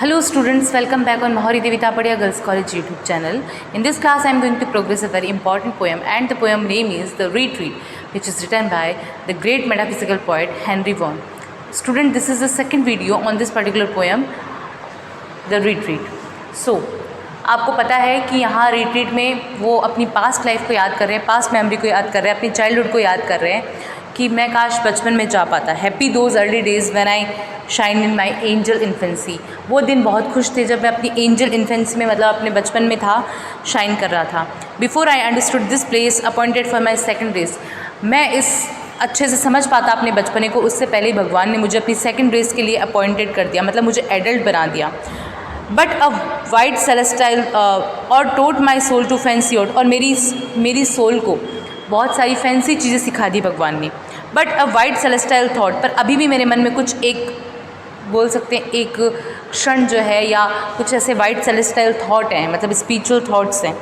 Hello students, welcome back on Mahori Devi Tapadia Girls College YouTube channel. In this class I am going to progress a very important poem, and the poem name is The Retreat, which is written by the great metaphysical poet Henry Vaughan. Student, this is the second video on this particular poem, The Retreat. So, आपको पता है कि यहाँ retreat में वो अपनी past life को याद कर रहे हैं, पास्ट मेमोरी को याद कर रहे हैं, अपनी चाइल्डहुड को याद कर रहे हैं कि मैं काश बचपन में जा पाता। Happy those early days when I shine in my angel infancy. वो दिन बहुत खुश थे जब मैं अपनी एंजल इन्फेंसी में, मतलब अपने बचपन में था, शाइन कर रहा था। Before I understood this place appointed for my second race. मैं इस अच्छे से समझ पाता अपने बचपने को, उससे पहले ही भगवान ने मुझे अपनी सेकेंड रेस के लिए अपॉइंटेड कर दिया, मतलब मुझे एडल्ट बना दिया। But a white celestial or taught my soul to fancy aught, और मेरी सोल को बहुत सारी फैंसी चीज़ें सिखा दी भगवान ने। बट अ वाइट सेलेस्टाइल थॉट, पर अभी भी मेरे मन में कुछ एक बोल सकते हैं एक क्षण जो है, या कुछ ऐसे वाइट सेलेस्टाइल थॉट हैं, मतलब स्पिरिचुअल थॉट्स हैं।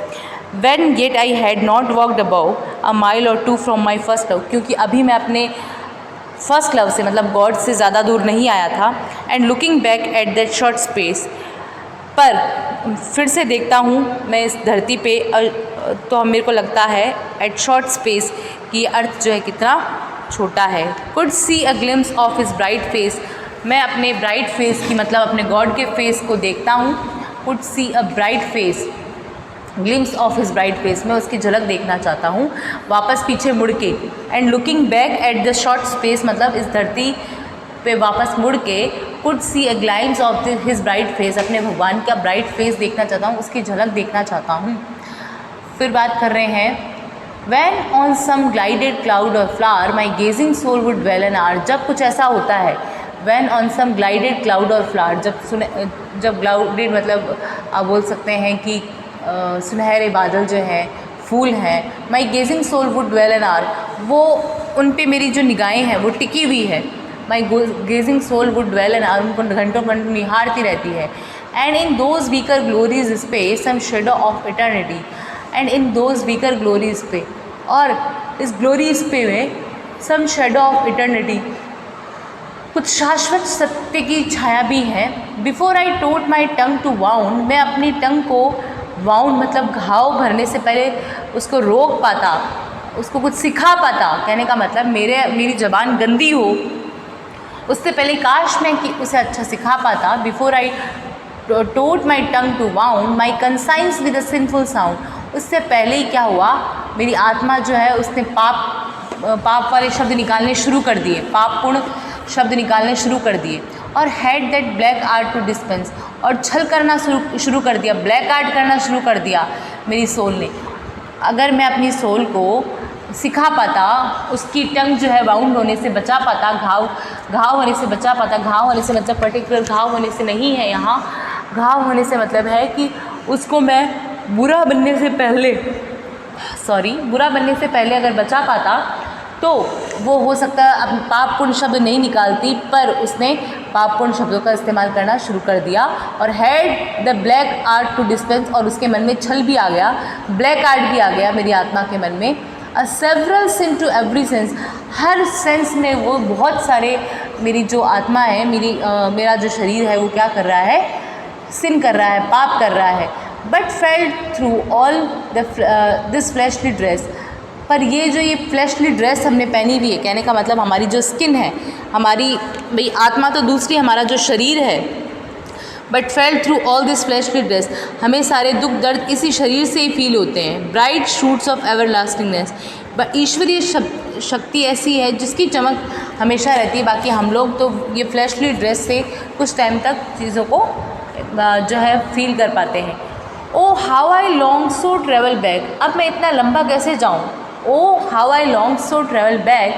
When yet I had not walked above a mile or two from my first love, क्योंकि अभी मैं अपने फर्स्ट लव से, मतलब गॉड से ज़्यादा दूर नहीं आया था। And looking back at that short space, पर फिर से देखता हूँ मैं इस धरती पे, तो मेरे को लगता है एट शॉर्ट स्पेस कि अर्थ जो है कितना छोटा है। Could see a glimpse of his bright face, मैं अपने ब्राइट फेस की, मतलब अपने गॉड के फेस को देखता हूँ। Could see a bright face, glimpse of his bright face, मैं उसकी झलक देखना चाहता हूँ वापस पीछे मुड़ के। And looking back at the short space, मतलब इस धरती पे वापस मुड़ के, could see a glimpse of his bright face, अपने भगवान का ब्राइट फेस देखना चाहता हूँ, उसकी झलक देखना चाहता हूँ। फिर बात कर रहे हैं When on some glided cloud or flower my gazing soul would dwell an hour, जब कुछ ऐसा होता है, When on some glided cloud or flower, जब ग्लाउडेड मतलब आप बोल सकते हैं कि सुनहरे बादल जो हैं, फूल हैं, my gazing soul would dwell an hour, वो उन पे मेरी जो निगाहें हैं वो टिकी हुई है। My gazing soul would dwell an hour, उनको घंटों घंटों निहारती रहती है। And in those weaker glories space some shadow of eternity, and in those weaker glories पे, और इस ग्लोरीज पे में सम शेडो ऑफ इटर्निटी, कुछ शाश्वत सत्य की छाया भी है। Before I taught my tongue to wound, मैं अपनी टंग को वाउंड मतलब घाव भरने से पहले उसको रोक पाता, उसको कुछ सिखा पाता। कहने का मतलब मेरी ज़बान गंदी हो उससे पहले काश मैं कि उसे अच्छा सिखा पाता। Before I taught my tongue to wound my conscience with a sinful sound, उससे पहले ही क्या हुआ, मेरी आत्मा जो है उसने पाप वाले शब्द निकालने शुरू कर दिए, पापपूर्ण शब्द निकालने शुरू कर दिए। और had that black art to dispense, और छल करना शुरू कर दिया, ब्लैक आर्ट करना शुरू कर दिया मेरी सोल ने। अगर मैं अपनी सोल को सिखा पाता, उसकी टंग जो है बाउंड होने से बचा पाता, घाव होने से बचा पाता। घाव होने से मतलब पर्टिकुलर घाव होने से नहीं है, यहाँ घाव होने से मतलब है कि उसको मैं बुरा बनने से पहले अगर बचा पाता, तो वो हो सकता है अब पापपूर्ण शब्द नहीं निकालती, पर उसने पापपूर्ण शब्दों का इस्तेमाल करना शुरू कर दिया। और had the black art to dispense, और उसके मन में छल भी आ गया, ब्लैक आर्ट भी आ गया मेरी आत्मा के मन में। A several sin to every sense, हर सेंस में वो बहुत सारे, मेरी जो आत्मा है, मेरा जो शरीर है वो क्या कर रहा है, सिन कर रहा है, पाप कर रहा है। But felt through all this fleshly dress, पर ये फ्लैशली ड्रेस हमने पहनी हुई है, कहने का मतलब हमारी जो स्किन है, हमारी भाई आत्मा तो दूसरी, हमारा जो शरीर है। But felt through all this fleshly dress, हमें सारे दुख दर्द इसी शरीर से ही फील होते हैं। ब्राइट शूट्स ऑफ एवर लास्टिंगनेस, ईश्वरीय शक्ति ऐसी है जिसकी चमक हमेशा रहती है, बाकी हम लोग तो ये फ्लैशली ड्रेस से कुछ टाइम तक चीज़ों को जो है फील कर पाते हैं। Oh how I long so travel back, अब मैं इतना लंबा कैसे जाऊँ। Oh how I long so travel back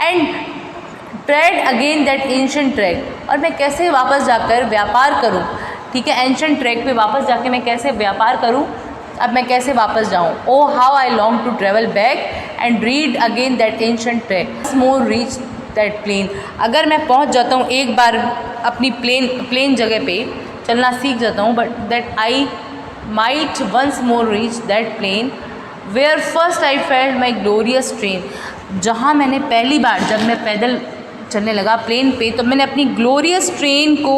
and tread again that ancient track, और मैं कैसे वापस जाकर व्यापार करूँ। ठीक है, एंशिएंट ट्रैक पे वापस जाके मैं कैसे व्यापार करूँ, अब मैं कैसे वापस जाऊँ। Oh how I long to travel back and read again that ancient track more reach that plain, अगर मैं पहुँच जाता हूँ एक बार अपनी प्लेन जगह पे चलना सीख जाता हूँ, but that I might once more reach that plain where first I felt my glorious train, जहाँ मैंने पहली बार, जब मैं पैदल चलने लगा प्लेन पे, तो मैंने अपनी ग्लोरियस ट्रेन को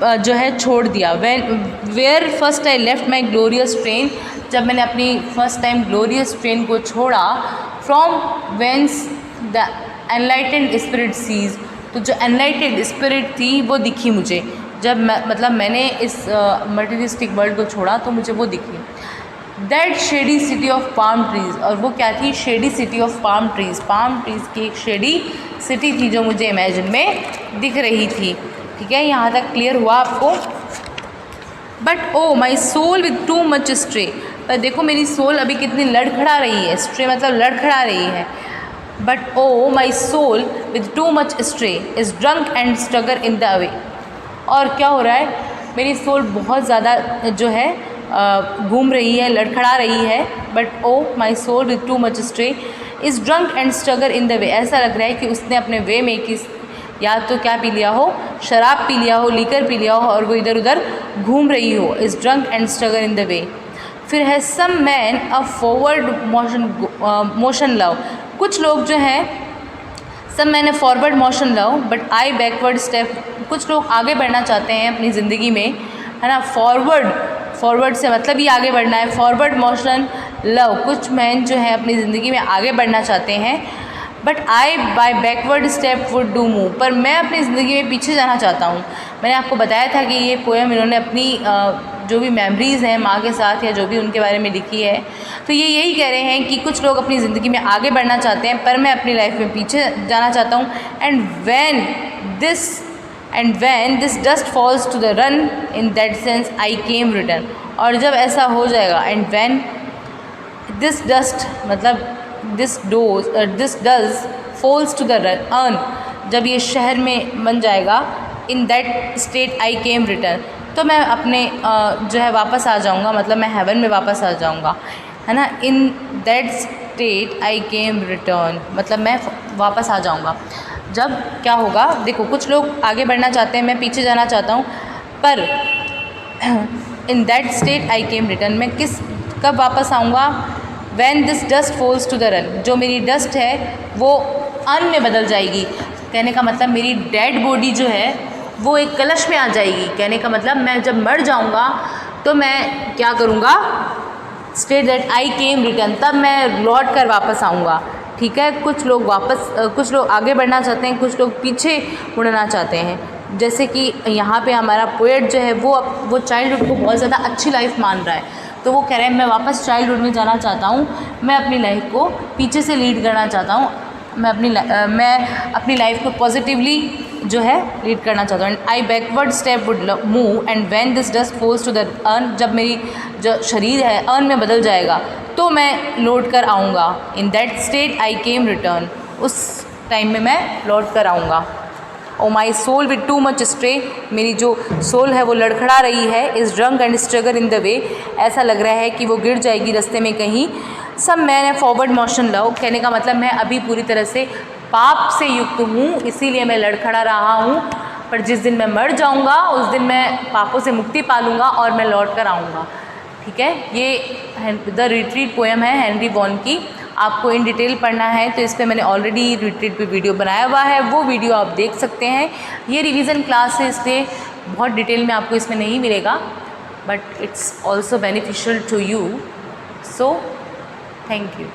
जो है छोड़ दिया। Where first I left my glorious train, जब मैंने अपनी फर्स्ट टाइम ग्लोरियस ट्रेन को छोड़ा। From whence the enlightened spirit sees, तो जो एनलाइटेंड स्पिरिट थी वो दिखी मुझे। जब मतलब मैंने इस मटेरियलिस्टिक वर्ल्ड को छोड़ा तो मुझे वो दिखी। That shady city of palm trees, और वो क्या थी? Shady city of palm trees. Palm trees की एक शेडी सिटी थी जो मुझे इमेजिन में दिख रही थी। ठीक है, यहाँ तक क्लियर हुआ आपको? But O my soul with too much stray, पर देखो मेरी सोल अभी कितनी लड़खड़ा रही है। स्ट्रे मतलब लड़खड़ा रही है। But O my soul with too much stray is drunk and stagger in the way, और क्या हो रहा है? मेरी सोल बहुत ज़्यादा जो है घूम रही है, लड़खड़ा रही है। But O my soul with too much stray is drunk and stagger in the way, ऐसा लग रहा है कि उसने अपने वे में किस या तो क्या पी लिया हो, शराब पी लिया हो, लीकर पी लिया हो, और वो इधर उधर घूम रही हो। Is drunk and stagger in the way. फिर है some man a forward motion love, कुछ लोग जो हैं सब मैंने forward motion love but I backward step, कुछ लोग आगे बढ़ना चाहते हैं अपनी ज़िंदगी में, है ना। फॉरवर्ड से मतलब ही आगे बढ़ना है। फॉरवर्ड मोशन लव, कुछ मैन जो है अपनी ज़िंदगी में आगे बढ़ना चाहते हैं। But I by backward step would do move, पर मैं अपनी ज़िंदगी में पीछे जाना चाहता हूँ। मैंने आपको बताया था कि ये पोएम इन्होंने अपनी जो भी मेमोरीज़ हैं माँ के साथ या जो भी उनके बारे में लिखी है, तो ये यही कह रहे हैं कि कुछ लोग अपनी ज़िंदगी में आगे बढ़ना चाहते हैं पर मैं अपनी लाइफ में पीछे जाना चाहता हूँ। And when this dust falls to the run, in that sense I came return, और जब ऐसा हो जाएगा, एंड when this dust मतलब this does falls to the run, जब ये शहर में बन जाएगा, in that state I came return, तो मैं अपने जो है वापस आ जाऊँगा, मतलब मैं हेवन में वापस आ जाऊँगा, है ना। in that state I came return मतलब मैं वापस आ जाऊँगा। जब क्या होगा? देखो कुछ लोग आगे बढ़ना चाहते हैं, मैं पीछे जाना चाहता हूँ, पर in that state I came return, मैं कब वापस आऊँगा? When this dust falls to the run, जो मेरी डस्ट है वो अन में बदल जाएगी। कहने का मतलब मेरी डेड बॉडी जो है वो एक कलश में आ जाएगी। कहने का मतलब मैं जब मर जाऊँगा तो मैं क्या करूँगा? State that I came return, तब मैं लौट कर वापस आऊँगा। ठीक है, कुछ लोग आगे बढ़ना चाहते हैं, कुछ लोग पीछे मुड़ना चाहते हैं। जैसे कि यहाँ पे हमारा पोएट जो है वो चाइल्डहुड को बहुत ज़्यादा अच्छी लाइफ मान रहा है, तो वो कह रहे हैं मैं वापस चाइल्डहुड में जाना चाहता हूँ, मैं अपनी लाइफ को पीछे से लीड करना चाहता हूँ, मैं अपनी लाइफ को पॉजिटिवली जो है लीड करना चाहता हूँ। And I backward step would move and when this dust falls to the urn, जब मेरी जो शरीर है अर्न में बदल जाएगा तो मैं लौट कर आऊँगा। In that state I came return, उस टाइम में मैं लौट कर आऊँगा। Oh my soul with too much stray, मेरी जो सोल है वो लड़खड़ा रही है। Is drunk and stagger in the way, ऐसा लग रहा है कि वो गिर जाएगी रास्ते में कहीं। सब मैंने फॉरवर्ड मोशन लव, कहने का मतलब मैं अभी पूरी तरह से पाप से युक्त हूँ, इसीलिए मैं लड़खड़ा रहा हूँ, पर जिस दिन मैं मर जाऊँगा उस दिन मैं पापों से मुक्ति पा लूँगा और मैं लौट कर आऊँगा। ठीक है, ये द रिट्रीट पोएम है हेनरी वॉन की। आपको इन डिटेल पढ़ना है तो इस पर मैंने ऑलरेडी रिट्रीट पे वीडियो बनाया हुआ है, वो वीडियो आप देख सकते हैं। ये रिवीजन क्लास है, इसलिए बहुत डिटेल में आपको इसमें नहीं मिलेगा, but it's also beneficial to you. So thank you.